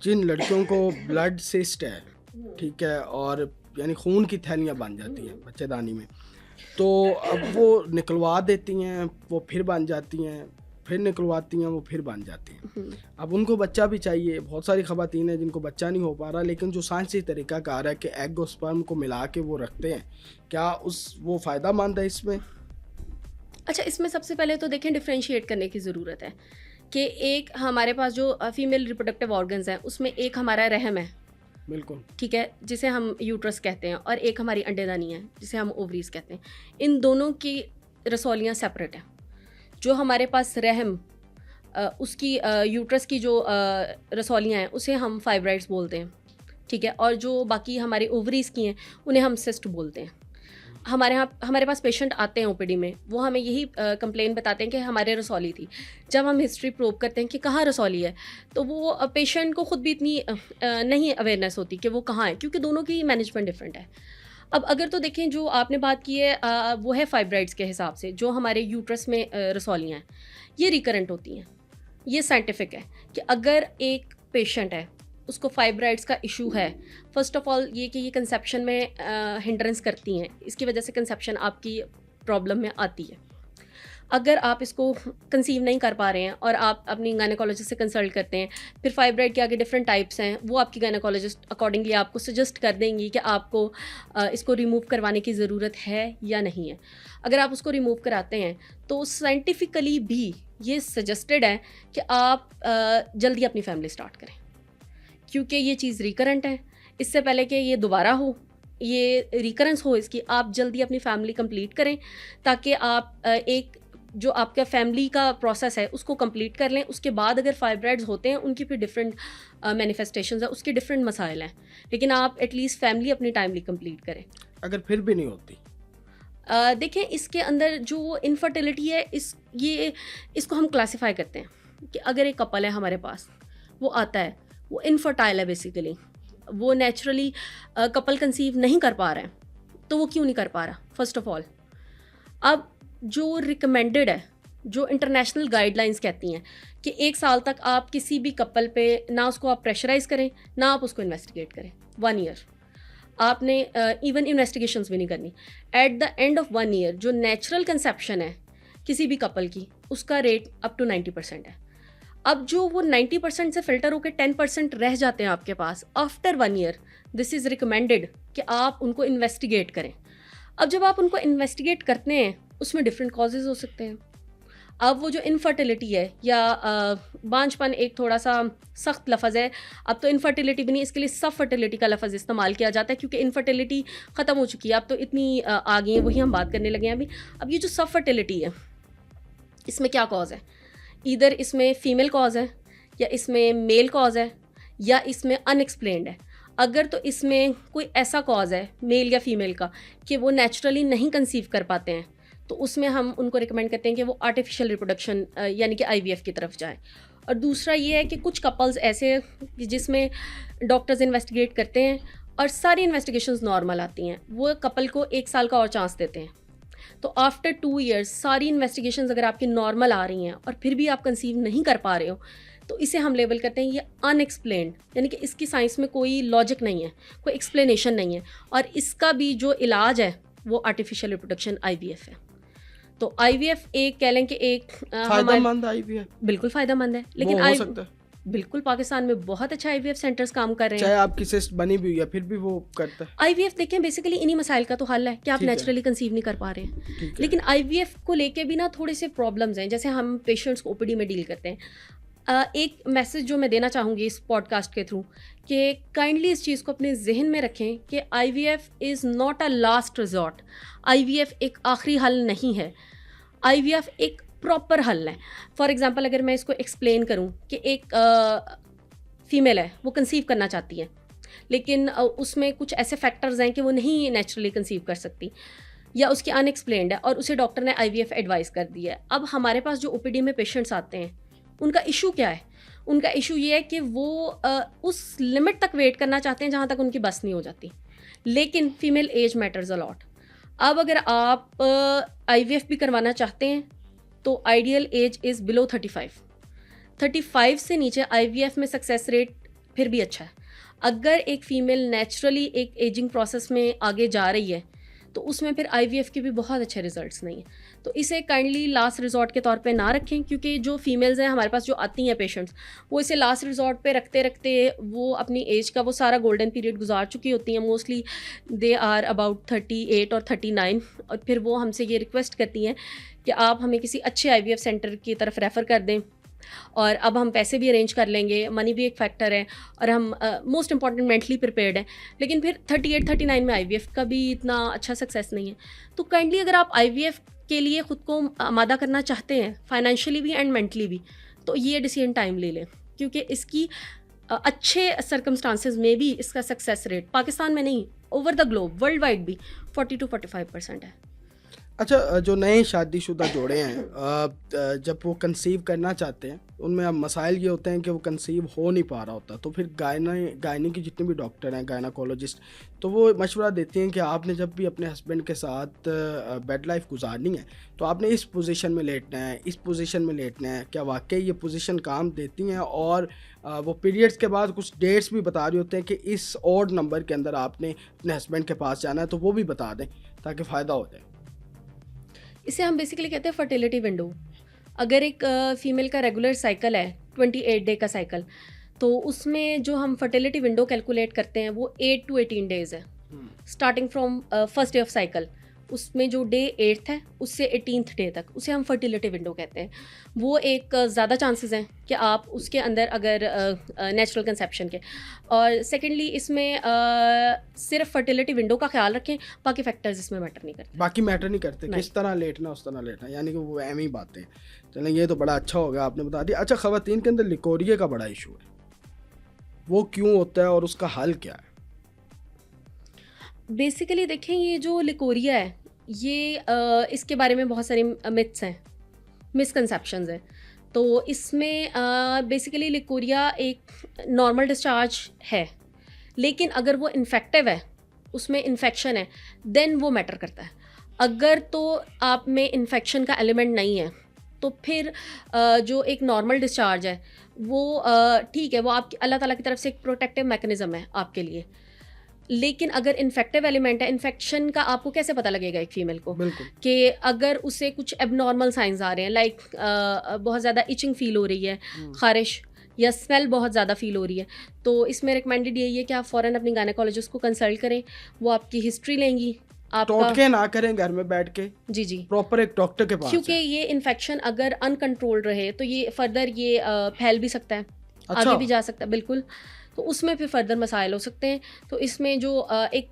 जिन लड़कियों को blood cyst है, ठीक है, और यानी खून की थैलियाँ बन जाती हैं बच्चेदानी में, तो अब वो निकलवा देती हैं, वो फिर बन जाती हैं, फिर निकलवाती हैं, वो फिर बन जाती हैं। अब उनको बच्चा भी चाहिए। बहुत सारी ख़वातीन हैं जिनको बच्चा नहीं हो पा रहा, लेकिन जो साइंसी तरीका कार है कि एग और स्पर्म को मिला के वो रखते हैं, क्या वो फ़ायदा मंद है इसमें? अच्छा, इसमें सबसे पहले तो देखें, डिफ्रेंशिएट करने की ज़रूरत है कि एक हमारे पास जो फीमेल रिप्रोडक्टिव ऑर्गन्स हैं उसमें एक हमारा रहम है, बिल्कुल, ठीक है, जिसे हम यूट्रस कहते हैं, और एक हमारी अंडेदानी है जिसे हम ओवरीज कहते हैं। इन दोनों की रसौलियाँ सेपरेट हैं। जो हमारे पास रहम उसकी यूट्रस की जो रसौलियाँ हैं उसे हम फाइब्राइड्स बोलते हैं, ठीक है, और जो बाकी हमारे ओवरीज की हैं उन्हें हम सिस्ट बोलते हैं। हमारे पास पेशेंट आते हैं ओपीडी में, वो हमें यही कंप्लेन बताते हैं कि हमारे रसौली थी। जब हम हिस्ट्री प्रूव करते हैं कि कहाँ रसौली है, तो वो पेशेंट को खुद भी इतनी नहीं अवेयरनेस होती कि वो कहाँ है, क्योंकि दोनों की मैनेजमेंट डिफरेंट है। अब अगर तो देखें, जो आपने बात की है वो है फाइब्राइड्स के हिसाब से, जो हमारे यूट्रस में रसौलियाँ हैं ये रिकरेंट होती हैं। ये साइंटिफिक है कि अगर एक पेशेंट है उसको फाइब्राइड्स का इशू है, फर्स्ट ऑफ ऑल ये कि ये कंसेप्शन में हिंड्रेंस करती हैं, इसकी वजह से कंसेप्शन आपकी प्रॉब्लम में आती है। अगर आप इसको कंसीव नहीं कर पा रहे हैं और आप अपनी गायनेकोलॉजिस्ट से कंसल्ट करते हैं, फिर फाइब्राइड के आगे डिफरेंट टाइप्स हैं, वो आपकी गायनेकोलॉजिस्ट अकॉर्डिंगली आपको सजेस्ट कर देंगी कि आपको इसको रिमूव करवाने की ज़रूरत है या नहीं है। अगर आप उसको रिमूव कराते हैं तो साइंटिफिकली भी ये सजेस्टेड है कि आप जल्दी अपनी फैमिली स्टार्ट करें, क्योंकि ये चीज़ रिकरेंट है। इससे पहले कि ये दोबारा हो, ये रिकरेंस हो इसकी, आप जल्दी अपनी फैमिली कंप्लीट करें, ताकि आप एक जो आपका फैमिली का प्रोसेस है उसको कंप्लीट कर लें। उसके बाद अगर फाइब्राइड्स होते हैं उनकी फिर डिफरेंट मैनिफेस्टेशंस है, उसके डिफरेंट मसाइल हैं, लेकिन आप एटलीस्ट फैमिली अपनी टाइमली कंप्लीट करें। अगर फिर भी नहीं होती? देखें, इसके अंदर जो इनफर्टिलिटी है इसको हम क्लासिफाई करते हैं कि अगर एक कपल है हमारे पास, वो आता है, वो इनफर्टाइल है बेसिकली, वो नेचुरली कपल कंसीव नहीं कर पा रहा है, तो वो क्यों नहीं कर पा रहा? फर्स्ट ऑफ ऑल, अब जो रिकमेंडेड है, जो इंटरनेशनल गाइडलाइंस कहती हैं कि 1 साल तक आप किसी भी कपल पे ना उसको आप प्रेशराइज करें, ना आप उसको इन्वेस्टिगेट करें। 1 ईयर आपने इवन इन्वेस्टिगेशंस भी नहीं करनी। At the end of 1 year जो नेचुरल कंसेप्शन है किसी भी कपल की, उसका रेट अप टू 90% है। अब जो वो 90% से फिल्टर होकर 10% रह जाते हैं आपके पास, after 1 year this is recommended कि आप उनको इन्वेस्टिगेट करें। अब जब आप उनको इन्वेस्टिगेट करते हैं, उसमें डिफरेंट कॉजेज़ हो सकते हैं। अब वो जो इनफर्टिलिटी है या बांझपन, एक थोड़ा सा सख्त लफ्ज़ है, अब तो इनफर्टिलिटी भी नहीं, इसके लिए सब फर्टिलिटी का लफ्ज़ इस्तेमाल किया जाता है, क्योंकि इनफर्टिलिटी ख़त्म हो चुकी है, अब तो इतनी आ गई है, वही हम बात करने लगे हैं अभी। अब ये जो सब फर्टिलिटी है, इसमें क्या कॉज है? इधर इसमें फीमेल कॉज है, या इसमें मेल कॉज है, या इसमें अनएक्सप्लेन्ड है। अगर तो इसमें कोई ऐसा कॉज है मेल या फीमेल का कि वो नेचुरली नहीं कंसीव कर पाते हैं, तो उसमें हम उनको रिकमेंड करते हैं कि वो आर्टिफिशियल रिप्रोडक्शन यानी कि IVF की तरफ जाएं। और दूसरा ये है कि कुछ कपल्स ऐसे हैं जिसमें डॉक्टर्स इन्वेस्टिगेट करते हैं और सारी इन्वेस्टिगेशंस नॉर्मल आती हैं, वो कपल को 1 साल का और चांस देते हैं। तो आफ्टर 2 ईयर्स सारी इन्वेस्टिगेशंस अगर आपकी नॉर्मल आ रही हैं और फिर भी आप कंसीव नहीं कर पा रहे हो, तो इसे हम लेबल करते हैं ये अनएक्सप्लेन्ड, यानी कि इसकी साइंस में कोई लॉजिक नहीं है, कोई एक्सप्लेनेशन नहीं है, और इसका भी जो इलाज है वो आर्टिफिशियल रिप्रोडक्शन IVF है। तो IVF एक कह लें कि एक फायदेमंद IVF? बिल्कुल फ़ायदेमंद है, लेकिन हो सकता है बिल्कुल पाकिस्तान में बहुत अच्छा IVF सेंटर्स काम कर रहे हैं। चाहे आपकी सिस्ट बनी भी हुई है फिर भी वो करता है। IVF देखें बेसिकली इन्हीं मसाइल का तो हल है कि आप नेचुरली कंसीव नहीं कर पा रहे हैं, लेकिन IVF को लेके भी ना थोड़े से प्रॉब्लम्स हैं। जैसे हम पेशेंट्स को OPD में डील करते हैं, एक मैसेज जो मैं देना चाहूँगी इस पॉडकास्ट के थ्रू कि काइंडली इस चीज़ को अपने जहन में रखें कि IVF is not a last resort. IVF एक आखिरी हल नहीं है, IVF एक प्रॉपर हल है। फॉर एग्जांपल अगर मैं इसको एक्सप्लेन करूं कि एक फीमेल है, वो कंसीव करना चाहती है, लेकिन उसमें कुछ ऐसे फैक्टर्स हैं कि वो नहीं नेचुरली कंसीव कर सकती, या उसकी अनएक्सप्लेन्ड है और उसे डॉक्टर ने IVF एडवाइस कर दिया है। अब हमारे पास जो OPD में पेशेंट्स आते हैं, उनका इशू क्या है? उनका इशू ये है कि वो उस लिमिट तक वेट करना चाहते हैं जहाँ तक उनकी बस नहीं हो जाती, लेकिन female age matters a lot. अब अगर आप IVF भी करवाना चाहते हैं तो आइडियल एज इज़ बिलो 35 से नीचे IVF में सक्सेस रेट फिर भी अच्छा है। अगर एक फ़ीमेल नेचुरली एक एजिंग प्रोसेस में आगे जा रही है तो उसमें फिर आईवीएफ के भी बहुत अच्छे रिजल्ट्स नहीं हैं। तो इसे काइंडली लास्ट रिजॉर्ट के तौर पे ना रखें, क्योंकि जो फीमेल्स हैं हमारे पास जो आती हैं पेशेंट्स, वो इसे लास्ट रिजॉर्ट पे रखते रखते वो अपनी एज का वो सारा गोल्डन पीरियड गुजार चुकी होती हैं। मोस्टली दे आर अबाउट 38 और 39, और फिर वो हमसे ये रिक्वेस्ट करती हैं कि आप हमें किसी अच्छे आईवीएफ सेंटर की तरफ रेफ़र कर दें, और अब हम पैसे भी अरेंज कर लेंगे, मनी भी एक फैक्टर है, और हम मोस्ट इंपॉर्टेंट मेंटली प्रिपेयर्ड हैं। लेकिन फिर 38-39 में आईवीएफ का भी इतना अच्छा सक्सेस नहीं है। तो काइंडली अगर आप आईवीएफ के लिए ख़ुद को आमादा करना चाहते हैं फाइनेंशियली भी एंड मेंटली भी, तो ये डिसीजन टाइम ले लें, क्योंकि इसकी अच्छे सर्कमस्टांसेस में भी इसका सक्सेस रेट पाकिस्तान में नहीं, over the globe world wide भी 40-45% है। अच्छा, जो नए शादीशुदा जोड़े हैं जब वो कंसीव करना चाहते हैं, उनमें अब मसाइल ये होते हैं कि वो कंसीव हो नहीं पा रहा होता, तो फिर गायनी के जितने भी डॉक्टर हैं, गायनाकोलॉजिस्ट, तो वो मशवरा देती हैं कि आपने जब भी अपने हस्बैंड के साथ बेड लाइफ गुजारनी है तो आपने इस पोजीशन में लेटना है, इस पोजीशन में लेटना है। क्या वाकई ये पोजीशन काम देती हैं? और वो पीरियड्स के बाद कुछ डेट्स भी बता रहे होते हैं कि इस ऑड नंबर के अंदर आपने अपने हस्बैंड के पास जाना है, तो वो भी बता दें ताकि फ़ायदा हो जाए। इसे हम बेसिकली कहते हैं फर्टिलिटी विंडो। अगर एक फ़ीमेल का रेगुलर साइकिल है 28 डे का साइकिल, तो उसमें जो हम फर्टिलिटी विंडो कैलकुलेट करते हैं वो 8 to 18 डेज़ है, starting from first day of cycle. उसमें जो डे 8th है उससे 18th डे तक, उसे हम फर्टिलिटी विंडो कहते हैं। वो एक ज़्यादा चांसेस हैं कि आप उसके अंदर अगर नेचुरल कंसेप्शन के, और सेकेंडली इसमें सिर्फ फर्टिलिटी विंडो का ख्याल रखें, बाकी फैक्टर्स इसमें मैटर नहीं करते। बाकी मैटर नहीं करते, किस तरह लेटना उस तरह लेटना, यानी कि वो अहम ही बातें। चलें, ये तो बड़ा अच्छा हो गया, आपने बता दिया। अच्छा, ख़वातीन के अंदर लिकोरिया का बड़ा इशू है, वो क्यों होता है और उसका हल क्या है? बेसिकली देखें, ये जो लिकोरिया है ये इसके बारे में बहुत सारे मिथ्स हैं, मिसकंसेप्शंस हैं। तो इसमें बेसिकली लिकोरिया एक नॉर्मल डिस्चार्ज है, लेकिन अगर वो इन्फेक्टिव है, उसमें इन्फेक्शन है, देन वो मैटर करता है। अगर तो आप में इन्फेक्शन का एलिमेंट नहीं है तो फिर जो एक नॉर्मल डिस्चार्ज है वो ठीक है, वो आपकी अल्लाह ताला की तरफ से एक प्रोटेक्टिव मैकेनिज़्म है आपके लिए। लेकिन अगर इन्फेक्टिव एलिमेंट है, इन्फेक्शन का आपको कैसे पता लगेगा एक फ़ीमेल को? बिल्कुल। कि अगर उसे कुछ एबनॉर्मल साइंस आ रहे हैं, लाइक बहुत ज़्यादा इचिंग फ़ील हो रही है, ख़ारिश या स्मेल बहुत ज़्यादा फ़ील हो रही है, तो इसमें रिकमेंडेड यही है कि आप फ़ौरन अपनी गायनेकोलॉजिस्ट को कंसल्ट करें। वो आपकी हिस्ट्री लेंगी, आपका टोटके ना करें घर में बैठ के, जी प्रॉपर एक डॉक्टर के पास क्योंकि जाएं। ये इन्फेक्शन अगर अनकंट्रोल्ड रहे तो ये फर्दर ये फैल भी सकता है, अच्छा। आगे भी जा सकता है, बिल्कुल। तो उसमें फिर फर्दर मसाइल हो सकते हैं। तो इसमें जो एक